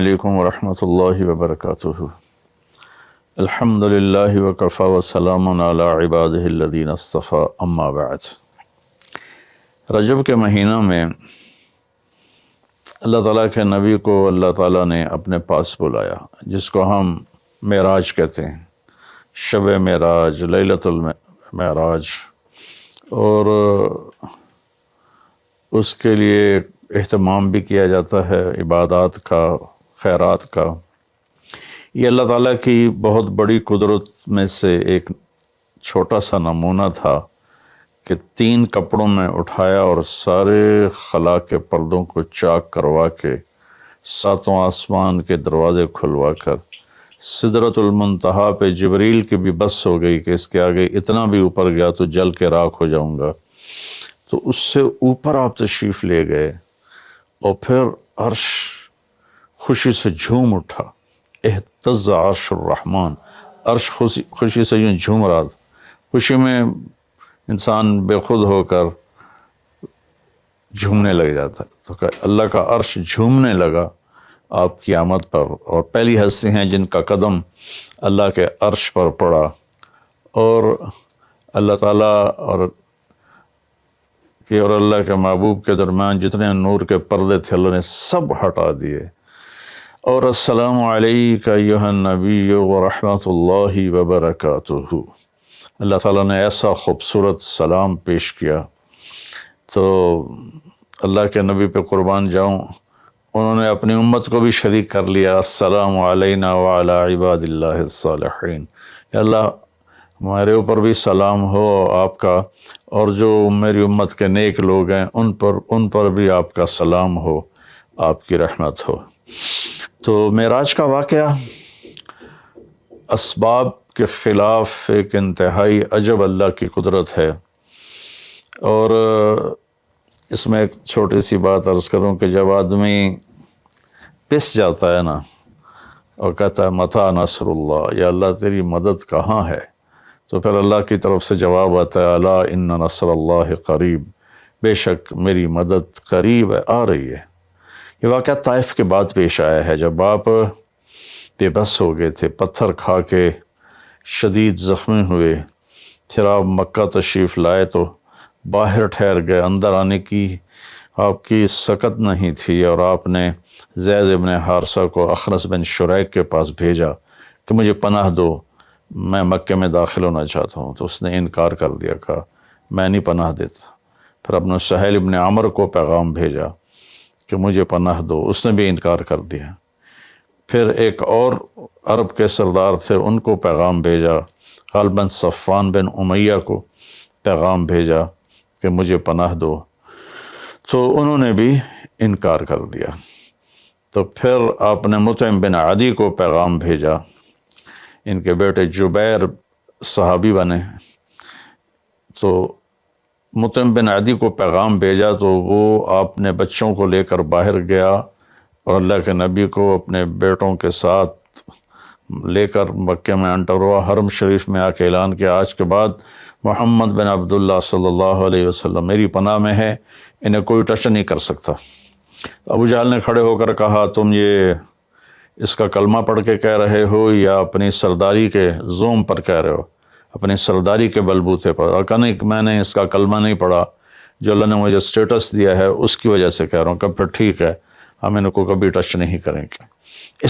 علیکم ورحمۃ اللہ وبرکاتہ۔ الحمد للہ وکفی وسلام علی عبادہ الذین اصطفی، اما بعد۔ رجب کے مہینہ میں اللہ تعالیٰ کے نبی کو اللہ تعالیٰ نے اپنے پاس بلایا، جس کو ہم معراج کہتے ہیں، شب معراج، لیلۃ المعراج، اور اس کے لیے اہتمام بھی کیا جاتا ہے، عبادات کا، خیرات کا۔ یہ اللہ تعالیٰ کی بہت بڑی قدرت میں سے ایک چھوٹا سا نمونہ تھا کہ 3 کپڑوں میں اٹھایا اور سارے خلا کے پردوں کو چاک کروا کے 7 آسمان کے دروازے کھلوا کر سدرۃ المنتہا پہ جبریل کی بھی بس ہو گئی کہ اس کے آگے اتنا بھی اوپر گیا تو جل کے راکھ ہو جاؤں گا، تو اس سے اوپر آپ تشریف لے گئے، اور پھر عرش خوشی سے جھوم اٹھا، اہتز عرش الرحمن، عرش خوشی سے یوں جھوم رہا تھا۔ خوشی میں انسان بے خود ہو کر جھومنے لگ جاتا ہے، تو اللہ کا عرش جھومنے لگا آپ کی آمد پر، اور پہلی ہستی ہیں جن کا قدم اللہ کے عرش پر پڑا، اور اللہ تعالیٰ اور اللہ کے محبوب کے درمیان جتنے نور کے پردے تھے اللہ نے سب ہٹا دیے، اور السلام علیک ایھا النبی ورحمۃ اللہ وبرکاتہ۔ اللہ تعالیٰ نے ایسا خوبصورت سلام پیش کیا، تو اللہ کے نبی پہ قربان جاؤں، انہوں نے اپنی امت کو بھی شریک کر لیا، السلام علینا وعلی عباد اللہ الصالحین۔ یا اللہ ہمارے اوپر بھی سلام ہو آپ کا، اور جو میری امت کے نیک لوگ ہیں ان پر بھی آپ کا سلام ہو، آپ کی رحمت ہو۔ تو معراج کا واقعہ اسباب کے خلاف ایک انتہائی عجب اللہ کی قدرت ہے، اور اس میں ایک چھوٹی سی بات عرض کروں کہ جب آدمی پس جاتا ہے نا اور کہتا ہے متی نصر اللہ، یا اللہ تیری مدد کہاں ہے، تو پھر اللہ کی طرف سے جواب آتا ہے الا ان نصر اللہ قریب، بے شک میری مدد قریب ہے، آ رہی ہے۔ یہ واقعہ طائف کے بعد پیش آیا ہے، جب آپ بے بس ہو گئے تھے، پتھر کھا کے شدید زخمی ہوئے، پھر آپ مکہ تشریف لائے تو باہر ٹھہر گئے، اندر آنے کی آپ کی سکت نہیں تھی، اور آپ نے زید بن حارثہ کو اخنس بن شریک کے پاس بھیجا کہ مجھے پناہ دو، میں مکے میں داخل ہونا چاہتا ہوں، تو اس نے انکار کر دیا، کہا میں نہیں پناہ دیتا۔ پھر اپنے سہیل بن عمرو کو پیغام بھیجا کہ مجھے پناہ دو، اس نے بھی انکار کر دیا۔ پھر ایک اور عرب کے سردار تھے، ان کو پیغام بھیجا، غالباً صفوان بن امیہ کو پیغام بھیجا کہ مجھے پناہ دو، تو انہوں نے بھی انکار کر دیا۔ تو پھر آپ نے مطعم بن عدی کو پیغام بھیجا، ان کے بیٹے جبیر صحابی بنے، تو مطعم بن عدی کو پیغام بھیجا تو وہ آپ نے بچوں کو لے کر باہر گیا، اور اللہ کے نبی کو اپنے بیٹوں کے ساتھ لے کر مکے میں انٹر ہوا، حرم شریف میں آ کے اعلان کیا آج کے بعد محمد بن عبداللہ صلی اللہ علیہ وسلم میری پناہ میں ہے، انہیں کوئی ٹچ نہیں کر سکتا۔ ابو جہل نے کھڑے ہو کر کہا تم یہ اس کا کلمہ پڑھ کے کہہ رہے ہو یا اپنی سرداری کے زوم پر کہہ رہے ہو، اپنی سرداری کے بلبوتے پر؟ اور کہا نہیں، کہ میں نے اس کا کلمہ نہیں پڑھا، جو اللہ نے مجھے سٹیٹس دیا ہے اس کی وجہ سے کہہ رہا ہوں۔ کہ پھر ٹھیک ہے، ہم ان کو کبھی ٹچ نہیں کریں گے۔